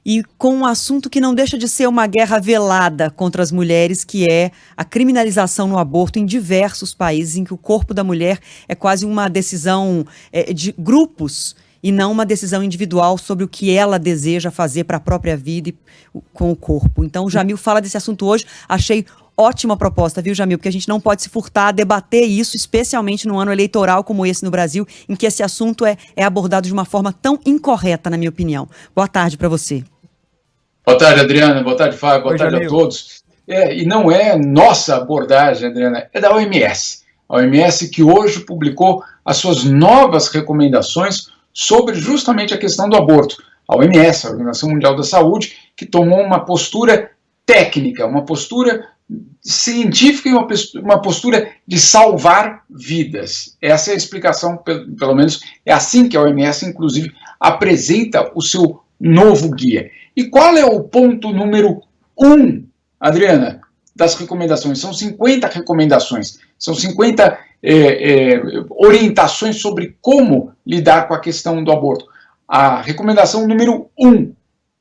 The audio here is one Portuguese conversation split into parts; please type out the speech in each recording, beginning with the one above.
e com um assunto que não deixa de ser uma guerra velada contra as mulheres, que é a criminalização no aborto em diversos países, em que o corpo da mulher é quase uma decisão de grupos e não uma decisão individual sobre o que ela deseja fazer para a própria vida e com o corpo. Então, o Jamil fala desse assunto hoje. Achei ótima proposta, viu, Jamil? Porque a gente não pode se furtar a debater isso, especialmente num ano eleitoral como esse no Brasil, em que esse assunto é abordado de uma forma tão incorreta, na minha opinião. Boa tarde para você. Boa tarde, Adriana. Boa tarde, Fábio. Boa tarde a todos. E não é nossa abordagem, Adriana, é da OMS. A OMS que hoje publicou as suas novas recomendações sobre justamente a questão do aborto. A OMS, a Organização Mundial da Saúde, que tomou uma postura técnica, uma postura científica e uma postura de salvar vidas. Essa é a explicação, pelo menos é assim que a OMS, inclusive, apresenta o seu novo guia. E qual é o ponto número 1, Adriana, das recomendações? São 50 recomendações, são 50 orientações sobre como lidar com a questão do aborto. A recomendação número 1,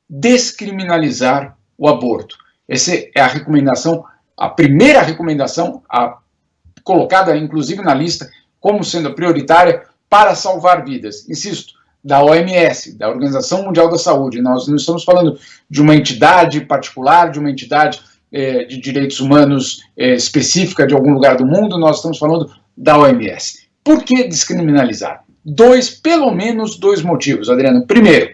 descriminalizar o aborto. Essa é a recomendação, a primeira recomendação, colocada inclusive na lista como sendo prioritária para salvar vidas. Insisto, da OMS, da Organização Mundial da Saúde. Nós não estamos falando de uma entidade particular, de uma entidade de direitos humanos específica de algum lugar do mundo, nós estamos falando da OMS. Por que descriminalizar? Pelo menos dois motivos, Adriano. Primeiro,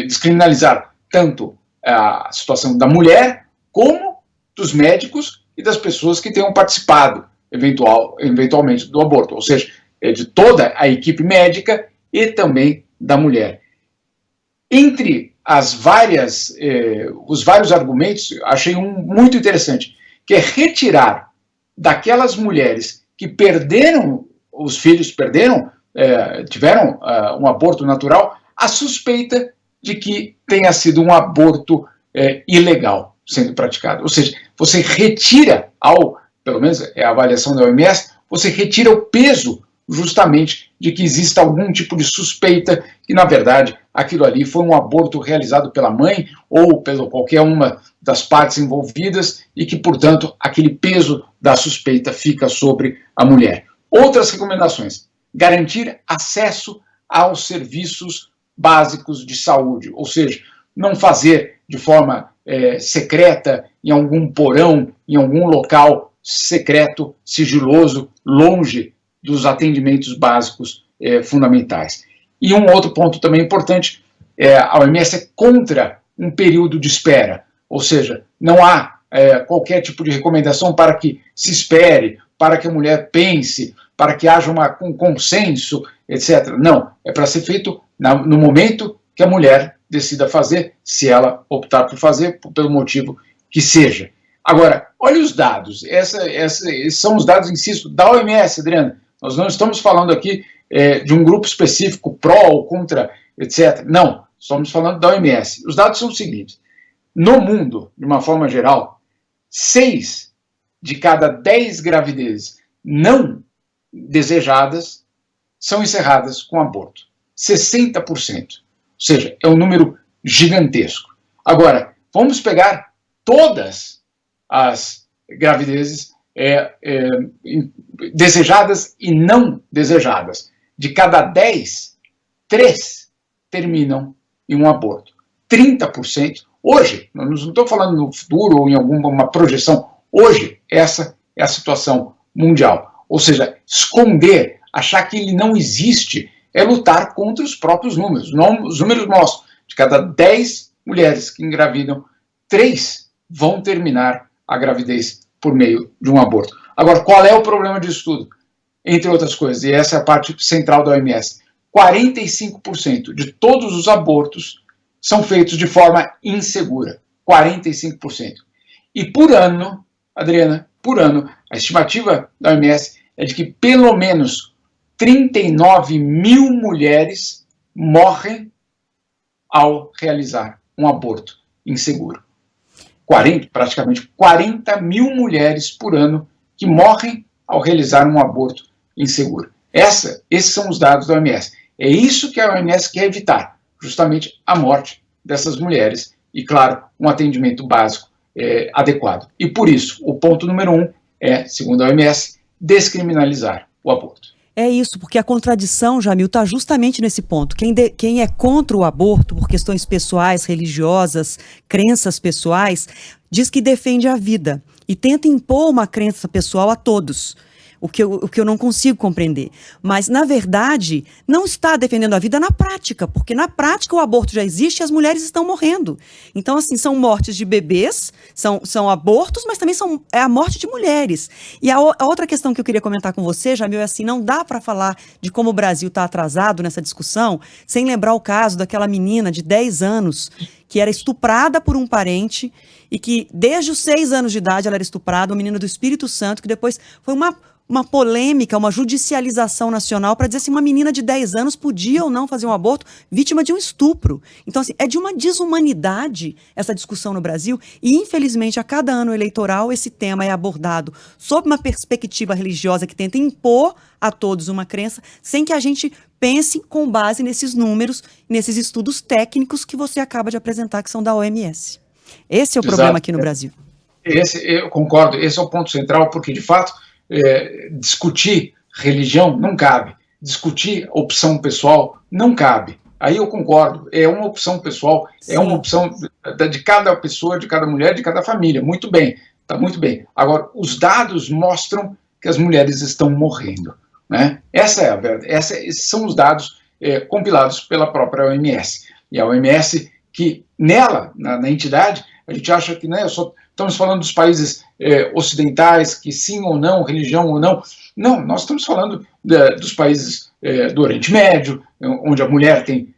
descriminalizar tanto a situação da mulher como dos médicos e das pessoas que tenham participado eventualmente do aborto, ou seja, de toda a equipe médica e também da mulher. Entre os vários argumentos, achei um muito interessante, que é retirar daquelas mulheres que perderam os filhos, tiveram um aborto natural, a suspeita de que tenha sido um aborto ilegal sendo praticado. Ou seja, você retira, pelo menos é a avaliação da OMS, você retira o peso justamente de que exista algum tipo de suspeita que, na verdade, aquilo ali foi um aborto realizado pela mãe ou pela qualquer uma das partes envolvidas e que, portanto, aquele peso da suspeita fica sobre a mulher. Outras recomendações: garantir acesso aos serviços básicos de saúde, ou seja, não fazer de forma secreta, em algum porão, em algum local secreto, sigiloso, longe dos atendimentos básicos fundamentais. E um outro ponto também importante, a OMS é contra um período de espera, ou seja, não há qualquer tipo de recomendação para que se espere, para que a mulher pense, para que haja um consenso, etc. Não, é para ser feito no momento que a mulher decida fazer, se ela optar por fazer, pelo motivo que seja. Agora, olha os dados, esses são os dados, insisto, da OMS, Adriana. Nós não estamos falando aqui de um grupo específico, pró ou contra, etc. Não, estamos falando da OMS. Os dados são os seguintes: no mundo, de uma forma geral, 6 de cada 10 gravidezes não desejadas são encerradas com aborto. 60%. Ou seja, é um número gigantesco. Agora, vamos pegar todas as gravidezes desejadas e não desejadas. De cada 10, 3 terminam em um aborto. 30%, hoje, não estou falando no futuro ou em alguma projeção, hoje essa é a situação mundial. Ou seja, esconder, achar que ele não existe, é lutar contra os próprios números. Os números mostram, de cada 10 mulheres que engravidam, 3 vão terminar a gravidez por meio de um aborto. Agora, qual é o problema disso tudo? Entre outras coisas, e essa é a parte central da OMS, 45% de todos os abortos são feitos de forma insegura. 45%. E por ano, Adriana, a estimativa da OMS é de que pelo menos 39 mil mulheres morrem ao realizar um aborto inseguro. Praticamente 40 mil mulheres por ano que morrem ao realizar um aborto inseguro. Esses são os dados da OMS. É isso que a OMS quer evitar, justamente a morte dessas mulheres e, claro, um atendimento básico adequado. E por isso, o ponto número 1 é, segundo a OMS, descriminalizar o aborto. É isso, porque a contradição, Jamil, está justamente nesse ponto. Quem é contra o aborto por questões pessoais, religiosas, crenças pessoais, diz que defende a vida e tenta impor uma crença pessoal a todos. O que eu não consigo compreender. Mas, na verdade, não está defendendo a vida na prática, porque na prática o aborto já existe e as mulheres estão morrendo. Então, assim, são mortes de bebês, são abortos, mas também é a morte de mulheres. E a outra questão que eu queria comentar com você, Jamil, é assim, não dá para falar de como o Brasil está atrasado nessa discussão sem lembrar o caso daquela menina de 10 anos que era estuprada por um parente e que, desde os 6 anos de idade, ela era estuprada, uma menina do Espírito Santo, que depois foi uma polêmica, uma judicialização nacional para dizer se uma menina de 10 anos podia ou não fazer um aborto vítima de um estupro. Então, assim, é de uma desumanidade essa discussão no Brasil e, infelizmente, a cada ano eleitoral esse tema é abordado sob uma perspectiva religiosa que tenta impor a todos uma crença, sem que a gente pense com base nesses números, nesses estudos técnicos que você acaba de apresentar, que são da OMS. Esse é o problema aqui no Brasil. Eu concordo, esse é o ponto central, porque, de fato, discutir religião não cabe, discutir opção pessoal não cabe. Aí eu concordo, é uma opção pessoal, sim, é uma opção de cada pessoa, de cada mulher, de cada família. Muito bem, está muito bem. Agora, os dados mostram que as mulheres estão morrendo, né? Essa é a verdade, esses são os dados compilados pela própria OMS. E a OMS, que nela, na entidade, a gente acha que, né, estamos falando dos países ocidentais, que sim ou não, religião ou não. Não, nós estamos falando dos países do Oriente Médio, onde a mulher tem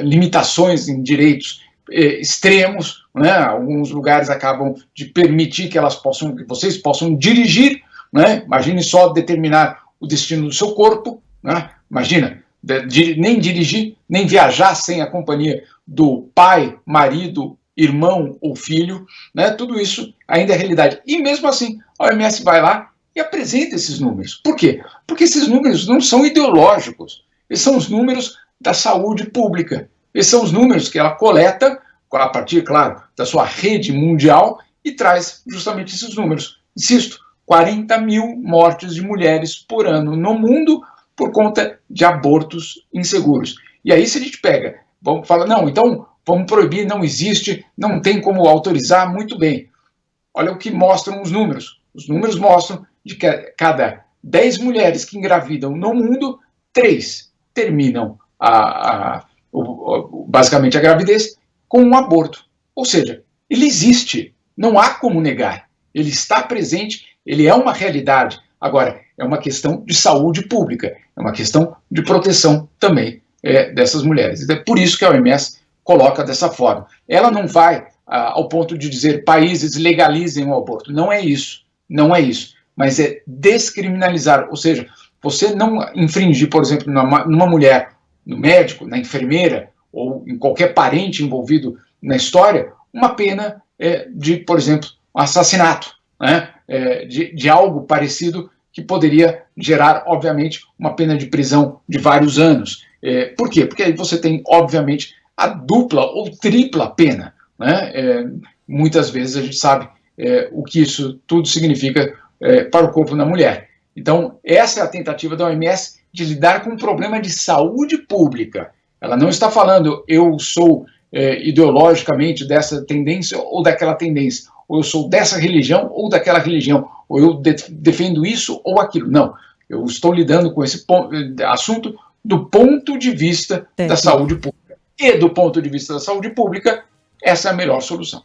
limitações em direitos extremos, né? Alguns lugares acabam de permitir que vocês possam dirigir, né? Imagine só determinar o destino do seu corpo, né? Imagina, nem dirigir, nem viajar sem a companhia do pai, marido, irmão ou filho, né? Tudo isso ainda é realidade. E mesmo assim, a OMS vai lá e apresenta esses números. Por quê? Porque esses números não são ideológicos, eles são os números da saúde pública. Esses são os números que ela coleta, a partir, claro, da sua rede mundial, e traz justamente esses números. Insisto, 40 mil mortes de mulheres por ano no mundo por conta de abortos inseguros. E aí, se a gente pega, vamos falar, não, então vamos proibir, não existe, não tem como autorizar, muito bem. Olha o que mostram os números. Os números mostram de que cada 10 mulheres que engravidam no mundo, 3 terminam basicamente a gravidez com um aborto. Ou seja, ele existe, não há como negar. Ele está presente, ele é uma realidade. Agora, é uma questão de saúde pública, é uma questão de proteção também dessas mulheres. É por isso que a OMS coloca dessa forma. Ela não vai ao ponto de dizer países legalizem o aborto. Não é isso. Não é isso. Mas é descriminalizar. Ou seja, você não infringir, por exemplo, numa mulher, no médico, na enfermeira ou em qualquer parente envolvido na história, uma pena de, por exemplo, assassinato, né? De algo parecido que poderia gerar, obviamente, uma pena de prisão de vários anos. Por quê? Porque aí você tem, obviamente, a dupla ou tripla pena, né? Muitas vezes a gente sabe o que isso tudo significa para o corpo da mulher. Então, essa é a tentativa da OMS de lidar com um problema de saúde pública. Ela não está falando, eu sou ideologicamente dessa tendência ou daquela tendência, ou eu sou dessa religião ou daquela religião, ou eu defendo isso ou aquilo. Não, eu estou lidando com esse assunto do ponto de vista da saúde pública. E do ponto de vista da saúde pública, essa é a melhor solução.